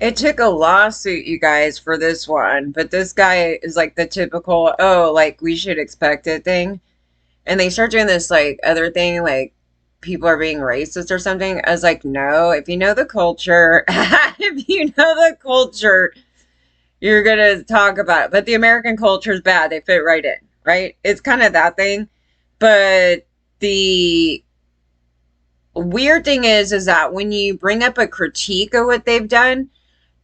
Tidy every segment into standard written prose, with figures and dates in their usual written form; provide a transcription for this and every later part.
It took a lawsuit, you guys, for this one, but this guy is like the typical, oh, like we should expect it thing. And they start doing this like other thing, like people are being racist or something. I was like, no, if you know the culture, if you know the culture, you're gonna talk about it. But the American culture is bad. They fit right in, right? It's kind of that thing. But the weird thing is that when you bring up a critique of what they've done,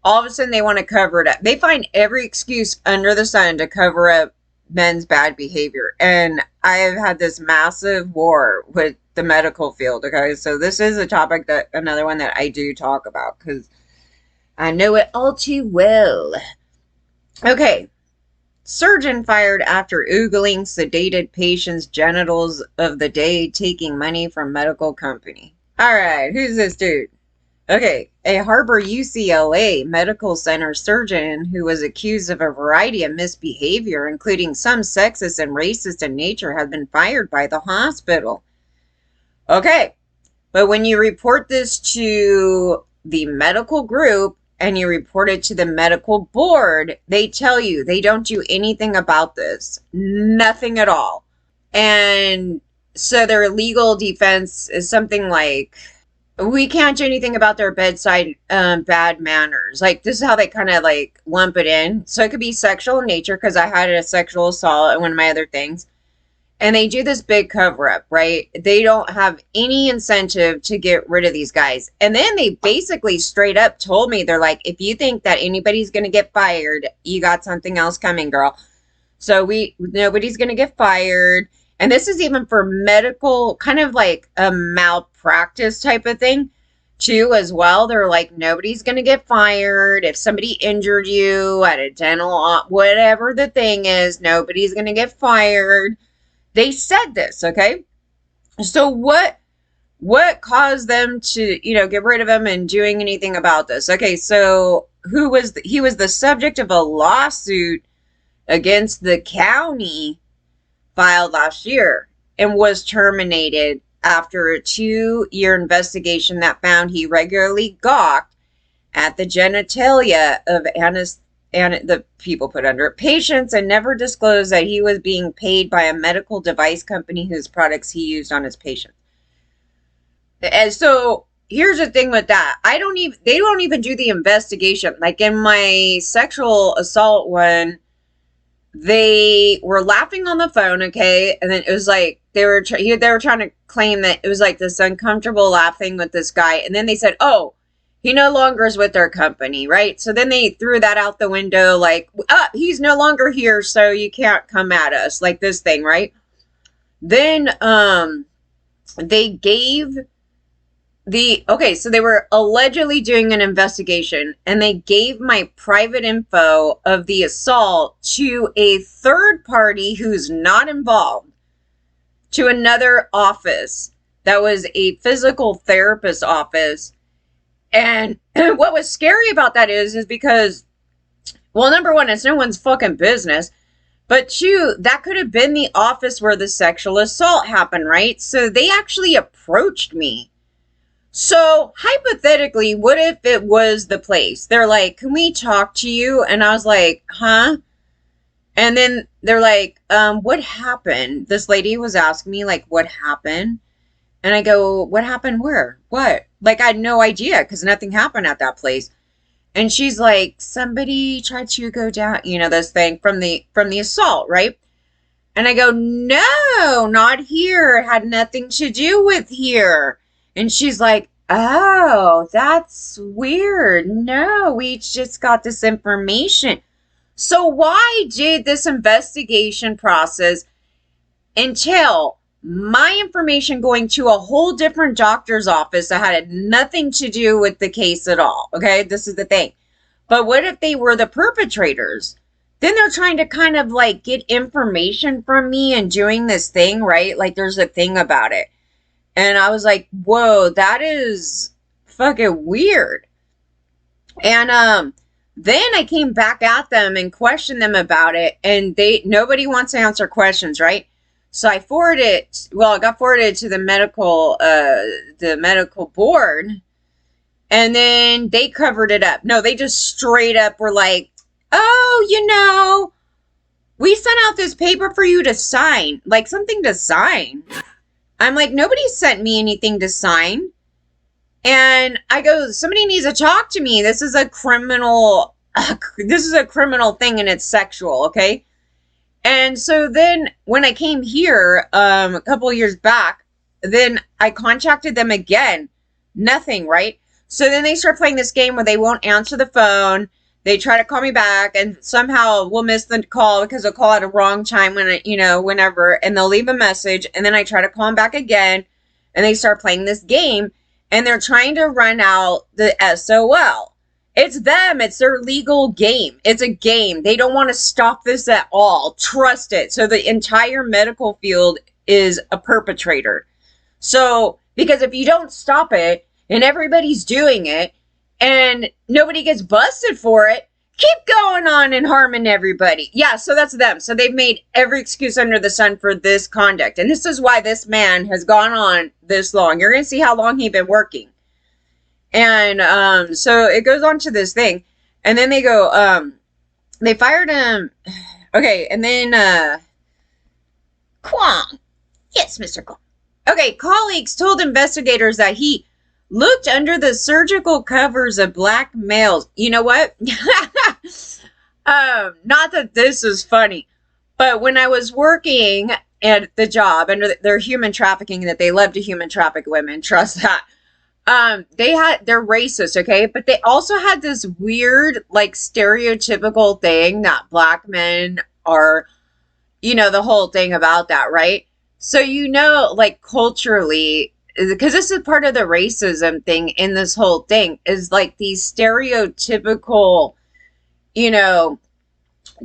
all of a sudden they want to cover it up. They find every excuse under the sun to cover up men's bad behavior. And I have had this massive war with the medical field. Okay. So this is a topic that another one that I do talk about because I know it all too well. Okay. Surgeon fired after ogling sedated patient's genitals of the day, taking money from medical company. All right. Who's this dude? Okay, a Harbor UCLA Medical Center surgeon who was accused of a variety of misbehavior, including some sexist and racist in nature, has been fired by the hospital. Okay, but when you report this to the medical group and you report it to the medical board, they tell you they don't do anything about this. Nothing at all. And so their legal defense is something like, we can't do anything about their bedside bad manners. Like, this is how they kind of like lump it in. So it could be sexual in nature because I had a sexual assault and one of my other things. And they do this big cover up, right? They don't have any incentive to get rid of these guys. And then they basically straight up told me, they're like, if you think that anybody's going to get fired, you got something else coming, girl. So nobody's going to get fired. And this is even for medical, kind of like a malpractice type of thing too, as well. They're like, nobody's going to get fired. If somebody injured you at a dental, whatever the thing is, nobody's going to get fired. They said this, okay? So what caused them to, get rid of him and doing anything about this? Okay, so he was the subject of a lawsuit against the county filed last year and was terminated after a 2-year investigation that found he regularly gawked at the genitalia of the people put under it, patients, and never disclosed that he was being paid by a medical device company whose products he used on his patients. And so here's the thing with that. They don't even do the investigation. Like in my sexual assault one, they were laughing on the phone, okay? And then it was like they were trying to claim that it was like this uncomfortable laughing with this guy. And then they said, oh, he no longer is with their company, right? So then they threw that out the window, like, he's no longer here, so you can't come at us, like this thing, right? Then they gave so they were allegedly doing an investigation, and they gave my private info of the assault to a third party who's not involved, to another office that was a physical therapist office. And what was scary about that is because, well, number one, it's no one's fucking business. But two, that could have been the office where the sexual assault happened, right? So they actually approached me. So hypothetically, what if it was the place? They're like, can we talk to you? And I was like, huh? And then they're like, what happened? This lady was asking me, like, what happened? And I go, what happened where? What? Like, I had no idea because nothing happened at that place. And she's like, somebody tried to go down, this thing from the assault, right? And I go, no, not here. It had nothing to do with here. And she's like, oh, that's weird. No, we just got this information. So why did this investigation process entail my information going to a whole different doctor's office that had nothing to do with the case at all? Okay, this is the thing. But what if they were the perpetrators? Then they're trying to kind of like get information from me and doing this thing, right? Like there's a thing about it. And I was like, whoa, that is fucking weird. And then I came back at them and questioned them about it. And nobody wants to answer questions, right? So I got forwarded to the medical board. And then they covered it up. No, they just straight up were like, oh, we sent out this paper for you to sign. Like, something to sign. I'm like, nobody sent me anything to sign. And I go, somebody needs to talk to me. This is a criminal thing, and it's sexual, okay? And so then when I came here a couple of years back, then I contacted them again. Nothing, right? So then they start playing this game where they won't answer the phone. They try to call me back, and somehow we'll miss the call because they'll call at a wrong time whenever, and they'll leave a message. And then I try to call them back again, and they start playing this game, and they're trying to run out the SOL. It's them. It's their legal game. It's a game. They don't want to stop this at all. Trust it. So the entire medical field is a perpetrator. So, because if you don't stop it and everybody's doing it and nobody gets busted for it, keep going on and harming everybody. Yeah, so that's them. So they've made every excuse under the sun for this conduct. And this is why this man has gone on this long. You're going to see how long he's been working. And so it goes on to this thing. And then they go, they fired him. Okay, and then Kwong. Yes, Mr. Kwong. Okay, colleagues told investigators that he looked under the surgical covers of black males. You know what? Not that this is funny, but when I was working at the job under their human trafficking, that they love to human traffic women, trust that. They're racist, okay? But they also had this weird, like, stereotypical thing that black men are, the whole thing about that, right? So, like, culturally, because this is part of the racism thing in this whole thing, is like these stereotypical,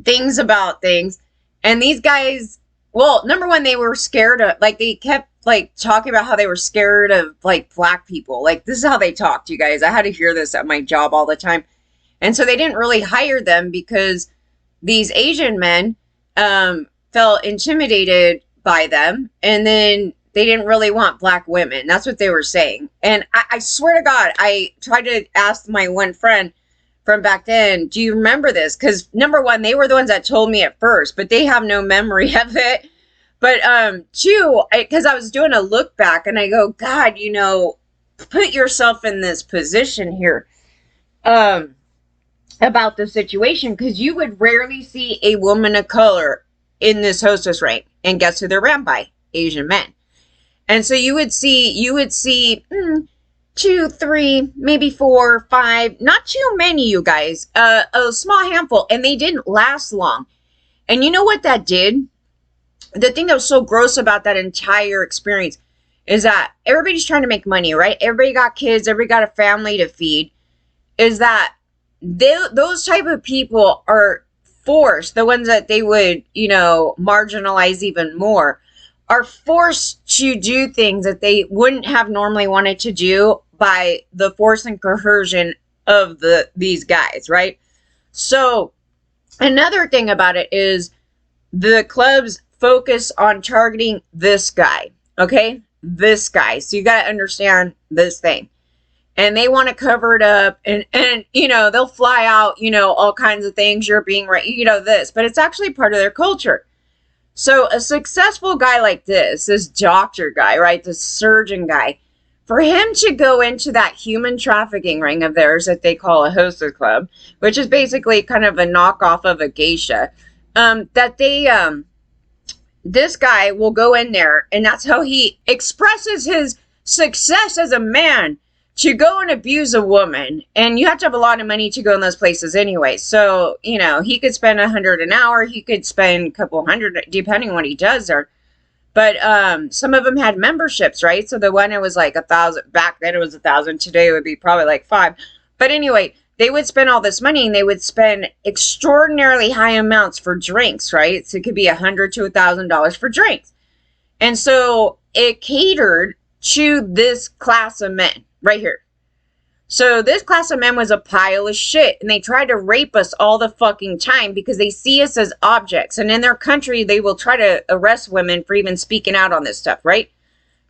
things about things. And these guys, well, number one, they were scared of, like, they kept, like, talking about how they were scared of, like, black people. Like, this is how they talked, you guys. I had to hear this at my job all the time. And so they didn't really hire them because these Asian men felt intimidated by them. And then they didn't really want black women. That's what they were saying. And I swear to God, I tried to ask my one friend from back then, do you remember this? Because, number one, they were the ones that told me at first, but they have no memory of it. But, two, because I was doing a look back and I go, God, put yourself in this position here, about the situation, because you would rarely see a woman of color in this hostess rank. And guess who they're ran by? Asian men. And so you would see 2, 3, maybe 4, 5, not too many, you guys, a small handful, and they didn't last long. And you know what that did? The thing that was so gross about that entire experience is that everybody's trying to make money, right? Everybody got kids, everybody got a family to feed. Is that those type of people are forced, the ones that they would, marginalize even more, are forced to do things that they wouldn't have normally wanted to do by the force and coercion of these guys, right? So another thing about it is the clubs focus on targeting this guy, okay? This guy. So you got to understand this thing. And they want to cover it up and they'll fly out, all kinds of things. You're being right, this, but it's actually part of their culture. So a successful guy like this doctor guy, right? This surgeon guy, for him to go into that human trafficking ring of theirs that they call a hostess club, which is basically kind of a knockoff of a geisha, this guy will go in there, and that's how he expresses his success as a man, to go and abuse a woman. And you have to have a lot of money to go in those places anyway. So, he could spend $100 an hour. He could spend a couple hundred, depending on what he does there. But some of them had memberships, right? So the one, it was like 1,000. Back then it was 1,000. Today it would be probably like 5. But anyway, they would spend all this money, and they would spend extraordinarily high amounts for drinks, right? So it could be $100 to $1,000 for drinks. And so it catered to this class of men right here. So this class of men was a pile of shit, and they tried to rape us all the fucking time because they see us as objects. And in their country, they will try to arrest women for even speaking out on this stuff, right?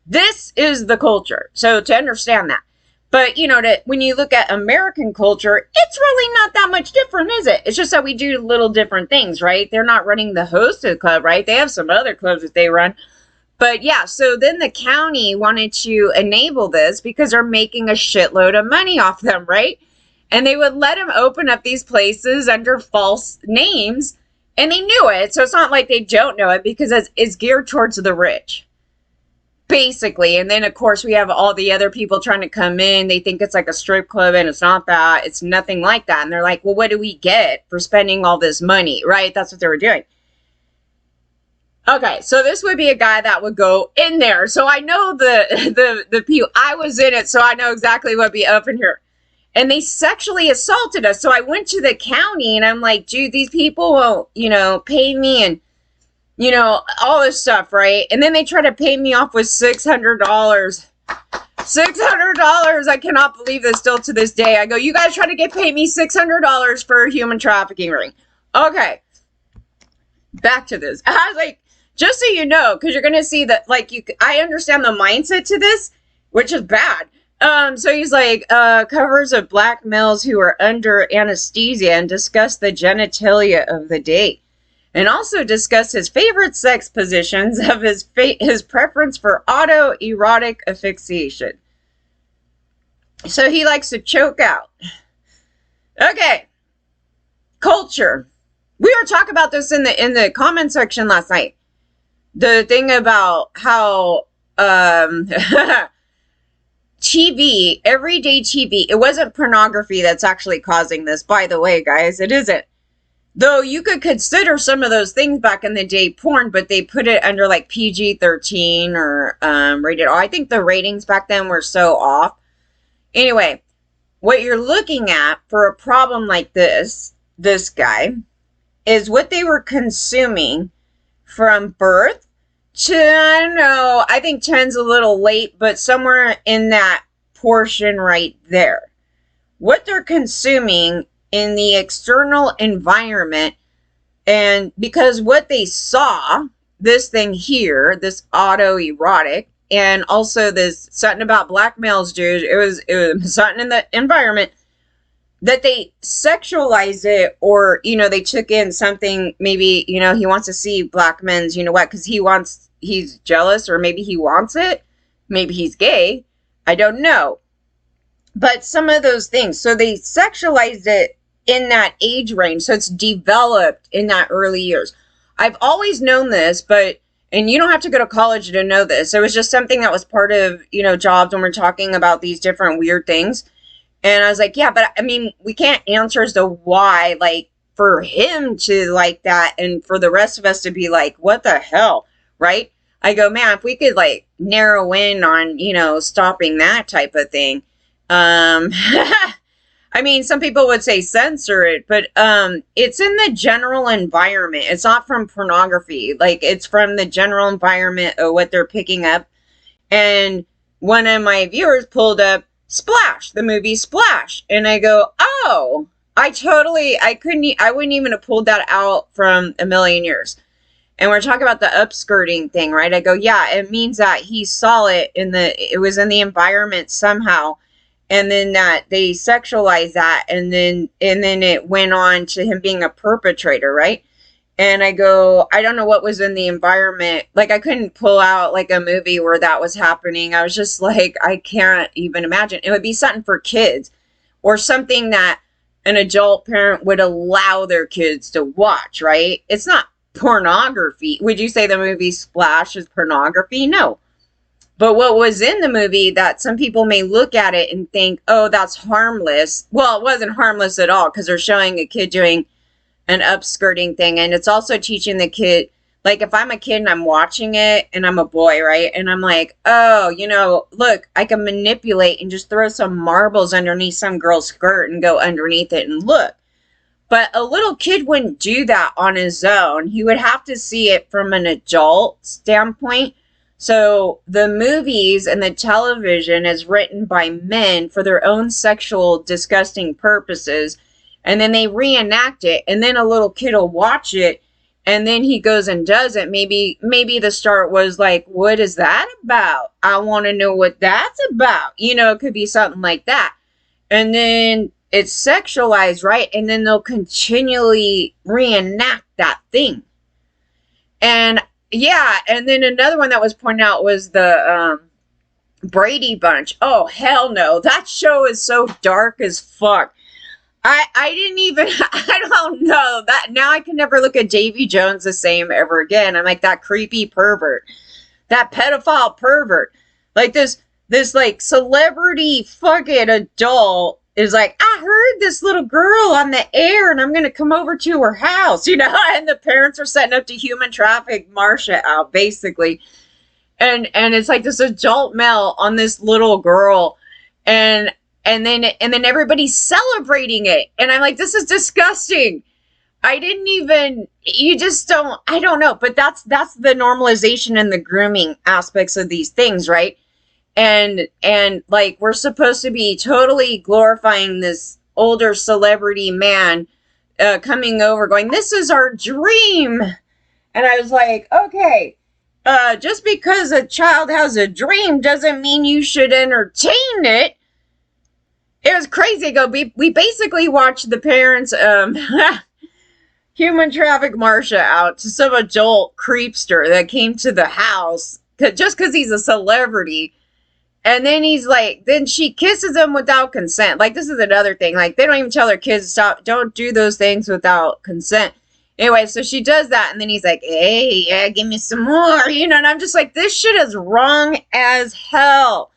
This is the culture. So to understand that. But, when you look at American culture, it's really not that much different, is it? It's just that we do little different things, right? They're not running the hosted club, right? They have some other clubs that they run. But yeah, so then the county wanted to enable this because they're making a shitload of money off them, right? And they would let them open up these places under false names, and they knew it. So it's not like they don't know it, because it's geared towards the rich, basically. And then, of course, we have all the other people trying to come in. They think it's like a strip club, and it's not that. It's nothing like that. And they're like, well, what do we get for spending all this money, right? That's what they were doing. Okay, so this would be a guy that would go in there. So I know the pew. I was in it, so I know exactly what would be up in here. And they sexually assaulted us. So I went to the county, and I'm like, dude, these people won't, pay me, and, all this stuff, right? And then they try to pay me off with $600. $600. I cannot believe this still to this day. I go, you guys try to pay me $600 for a human trafficking ring. Okay. Back to this. I was like, just so you know, because you're going to see that, I understand the mindset to this, which is bad. So he's like, covers of black males who are under anesthesia, and discuss the genitalia of the day. And also discuss his favorite sex positions of his preference for autoerotic asphyxiation. So he likes to choke out. Okay. Culture. We were talking about this in the comment section last night. The thing about how TV, everyday TV, it wasn't pornography that's actually causing this, by the way, guys. It isn't. Though you could consider some of those things back in the day porn, but they put it under like PG-13 or rated R. I think the ratings back then were so off. Anyway, what you're looking at for a problem like this guy, is what they were consuming from birth to, I don't know, I think 10's a little late, but somewhere in that portion right there. What they're consuming in the external environment, and because what they saw, this thing here, this autoerotic, and also this something about black males, dude, it was something in the environment that they sexualized it, or, they took in something, maybe, he wants to see black men's, because he's jealous, or maybe he wants it. Maybe he's gay. I don't know. But some of those things. So they sexualized it in that age range. So it's developed in that early years. I've always known this, and you don't have to go to college to know this. It was just something that was part of, jobs when we're talking about these different weird things. And I was like, yeah, but I mean, we can't answer as to why, for him to like that, and for the rest of us to be like, what the hell, right? I go, man, if we could narrow in on, stopping that type of thing. I mean, some people would say censor it, but it's in the general environment. It's not from pornography. It's from the general environment of what they're picking up. And one of my viewers pulled up Splash, the movie Splash. And I go, oh, I wouldn't even have pulled that out from a million years. And we're talking about the upskirting thing, right? I go, yeah, it means that he saw it it was in the environment somehow. And then that they sexualized that. And then it went on to him being a perpetrator, right? And I go, I don't know what was in the environment. I couldn't pull out a movie where that was happening. I was just like, I can't even imagine. It would be something for kids, or something that an adult parent would allow their kids to watch, right? It's not pornography. Would you say the movie Splash is pornography? No. But what was in the movie that some people may look at it and think, oh, that's harmless. Well, it wasn't harmless at all, because they're showing a kid doing an upskirting thing. And it's also teaching the kid, if I'm a kid and I'm watching it and I'm a boy, right? And I'm like, oh, look, I can manipulate and just throw some marbles underneath some girl's skirt and go underneath it and look. But a little kid wouldn't do that on his own. He would have to see it from an adult standpoint. So the movies and the television is written by men for their own sexual disgusting purposes. And then they reenact it, and then a little kid will watch it, and then he goes and does it. Maybe the start was like, what is that about? I want to know what that's about. It could be something like that. And then it's sexualized, right? And then they'll continually reenact that thing. And yeah, and then another one that was pointed out was the Brady Bunch. Oh, hell no. That show is so dark as fuck. I didn't even, I don't know. That now I can never look at Davy Jones the same ever again. I'm like, that creepy pervert. That pedophile pervert. Like this like celebrity fucking adult is like, I heard this little girl on the air and I'm going to come over to her house, and the parents are setting up to human traffic Marsha out, basically. And it's like this adult male on this little girl, and then everybody's celebrating it. And I'm like, this is disgusting. I didn't even, you just don't, I don't know. But that's the normalization and the grooming aspects of these things, right? And like, we're supposed to be totally glorifying this older celebrity man coming over going, this is our dream. And I was like, okay, just because a child has a dream doesn't mean you should entertain it. It was crazy. We basically watched the parents human traffic Marsha out to some adult creepster that came to the house just because he's a celebrity. And then he's like, then she kisses him without consent. Like, this is another thing. Like, they don't even tell their kids to stop. Don't do those things without consent. Anyway, so she does that. And then he's like, hey, yeah, give me some more. And I'm just like, this shit is wrong as hell.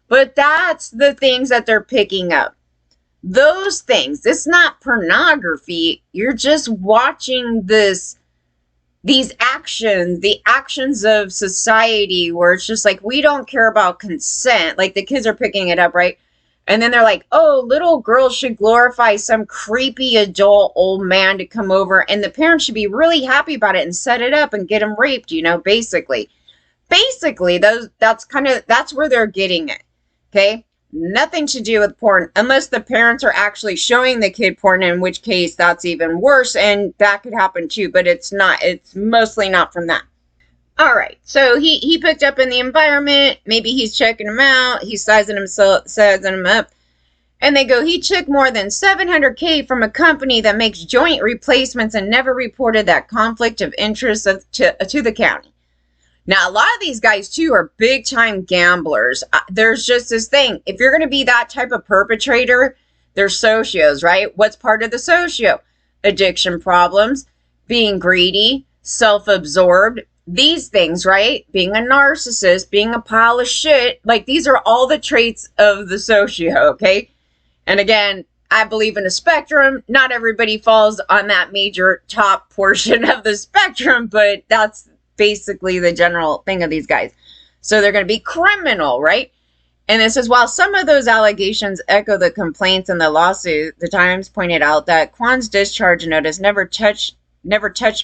But that's the things that they're picking up. Those things. It's not pornography. You're just watching these actions, the actions of society where it's just like, we don't care about consent. Like, the kids are picking it up, right? And then they're like, oh, little girls should glorify some creepy adult old man to come over. And the parents should be really happy about it and set it up and get him raped, basically. Basically, that's where they're getting it. Okay? Nothing to do with porn, unless the parents are actually showing the kid porn, in which case that's even worse, and that could happen too, but it's mostly not from that. All right, so he picked up in the environment, maybe he's checking him out, he's sizing him up, and they go, he took more than $700K from a company that makes joint replacements and never reported that conflict of interest to the county. Now, a lot of these guys, too, are big-time gamblers. There's just this thing. If you're going to be that type of perpetrator, they're socios, right? What's part of the socio? Addiction problems, being greedy, self-absorbed, these things, right? Being a narcissist, being a pile of shit. Like, these are all the traits of the socio, okay? And again, I believe in a spectrum. Not everybody falls on that major top portion of the spectrum, but that's basically the general thing of these guys. So they're going to be criminal, right? And it says, while some of those allegations echo the complaints in the lawsuit, the Times pointed out that Kwan's discharge notice never touched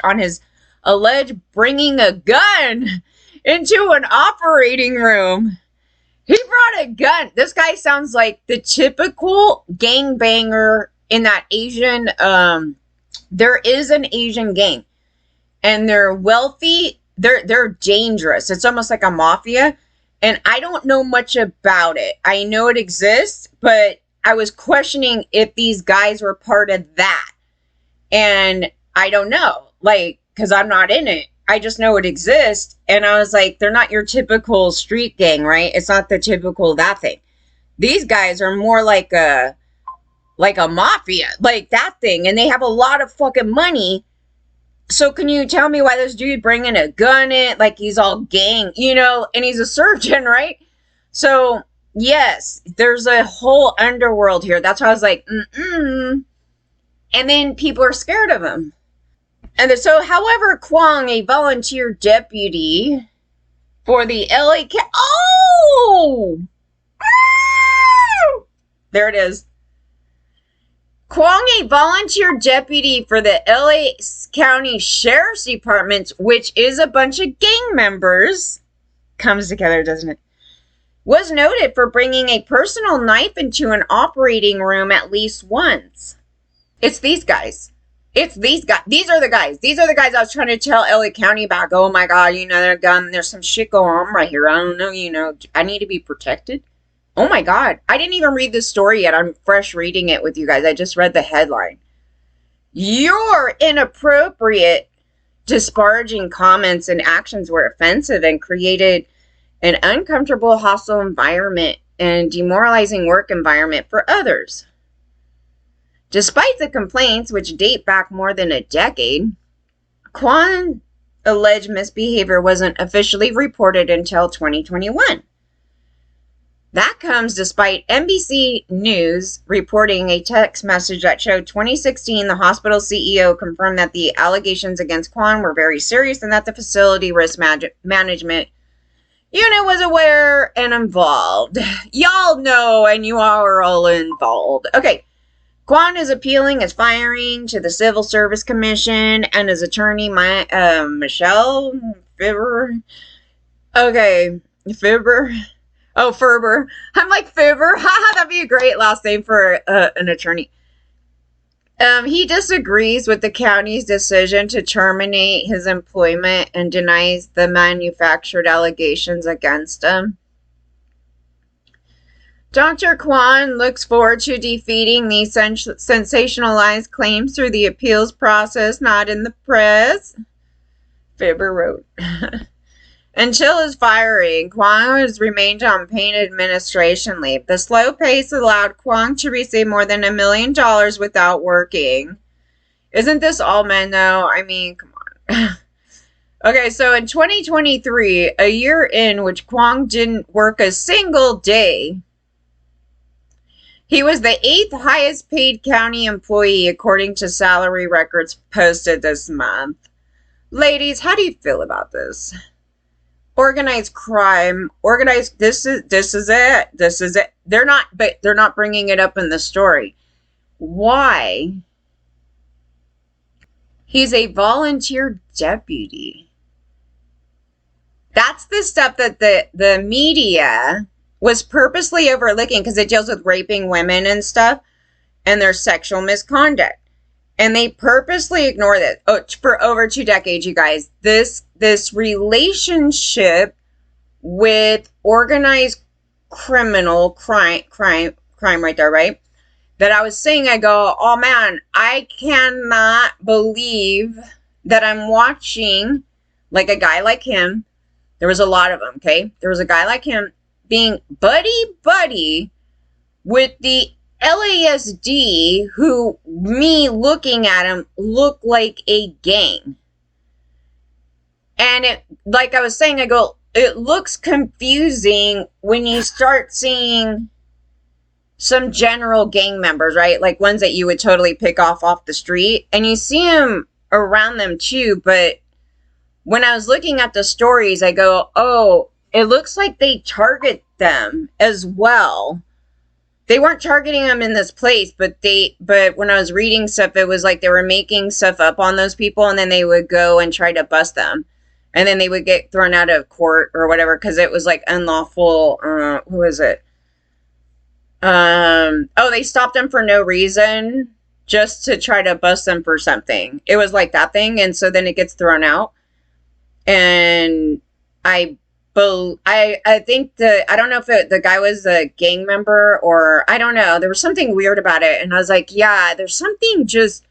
on his alleged bringing a gun into an operating room. He brought a gun. This guy sounds like the typical gangbanger in that Asian, there is an Asian gang. And they're wealthy. They're dangerous. It's almost like a mafia. And I don't know much about it. I know it exists, but I was questioning if these guys were part of that. And I don't know. Like, because I'm not in it. I just know it exists. And I was like, they're not your typical street gang, right? It's not the typical that thing. These guys are more like a mafia. Like that thing. And they have a lot of fucking money. So can you tell me why this dude bringing a gun in, like he's all gang, and he's a surgeon, right? So, yes, there's a whole underworld here. That's why I was like, And then people are scared of him. And so, however, Kwong, a volunteer deputy for the LA... Oh! There it is. Kwong, a volunteer deputy for the LA County Sheriff's Department, which is a bunch of gang members, comes together, doesn't it? Was noted for bringing a personal knife into an operating room at least once. It's these guys. It's these guys. These are the guys. These are the guys I was trying to tell LA County about. Oh my God, there's some shit going on right here. I don't know, I need to be protected. Oh my God. I didn't even read this story yet. I'm fresh reading it with you guys. I just read the headline. Your inappropriate, disparaging comments and actions were offensive and created an uncomfortable, hostile environment and demoralizing work environment for others. Despite the complaints, which date back more than a decade, Kwan's alleged misbehavior wasn't officially reported until 2021. That comes despite NBC News reporting a text message that showed 2016 the hospital CEO confirmed that the allegations against Kwan were very serious and that the facility risk management unit was aware and involved. Y'all know, and you are all involved. Okay. Kwan is appealing his firing to the Civil Service Commission and his attorney, Michelle Fibber. Okay, Fibber. Oh, Ferber. I'm like Fibber. Haha, that'd be a great last name for an attorney. He disagrees with the county's decision to terminate his employment and denies the manufactured allegations against him. Dr. Kwan looks forward to defeating these sensationalized claims through the appeals process, not in the press. Fibber wrote. Until his firing, Kwan has remained on paid administration leave. The slow pace allowed Kwan to receive more than $1 million without working. Isn't this all men, though? I mean, come on. Okay, so in 2023, a year in which Kwan didn't work a single day, he was the 8th highest paid county employee according to salary records posted this month. Ladies, how do you feel about this? Organized crime, this is it. They're not bringing it up in the story. Why? He's a volunteer deputy. That's the stuff that the media was purposely overlooking because it deals with raping women and stuff and their sexual misconduct. And they purposely ignored it. Oh, for over 2 decades, you guys. This relationship with organized criminal crime right there, right? That I was saying, I go, oh man, I cannot believe that I'm watching like a guy like him. There was a lot of them, okay? There was a guy like him being buddy with the LASD, who, me looking at him, looked like a gang. And it, like I was saying, I go, it looks confusing when you start seeing some general gang members, right? Like ones that you would totally pick off the street. And you see them around them too. But when I was looking at the stories, I go, oh, it looks like they target them as well. They weren't targeting them in this place, but when I was reading stuff, it was like they were making stuff up on those people, and then they would go and try to bust them. And then they would get thrown out of court or whatever, because it was like unlawful, who is it? They stopped them for no reason, just to try to bust them for something. It was like that thing, and so then it gets thrown out. And I think I don't know if the guy was a gang member or I don't know. There was something weird about it. And I was like, yeah, there's something just,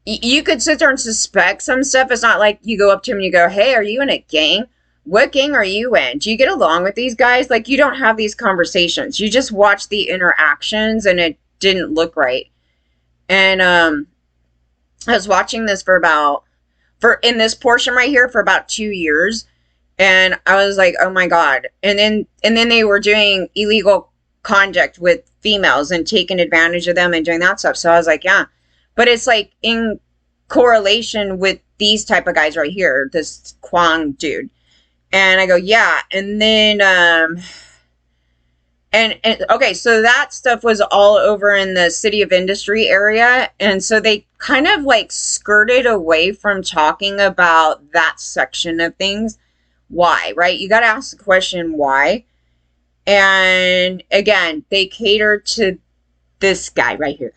you could sit there and suspect some stuff. It's not like you go up to him and you go, hey, are you in a gang? What gang are you in? Do you get along with these guys? Like, you don't have these conversations. You just watch the interactions, and it didn't look right. And I was watching this in this portion right here for about 2 years. And I was like, oh my God. And then they were doing illegal conduct with females and taking advantage of them and doing that stuff. So I was like, yeah. But it's like in correlation with these type of guys right here, this Kwang dude. And I go, yeah. And then, okay, so that stuff was all over in the City of Industry area. And so they kind of like skirted away from talking about that section of things. Why, right? You got to ask the question, why? And again, they cater to this guy right here.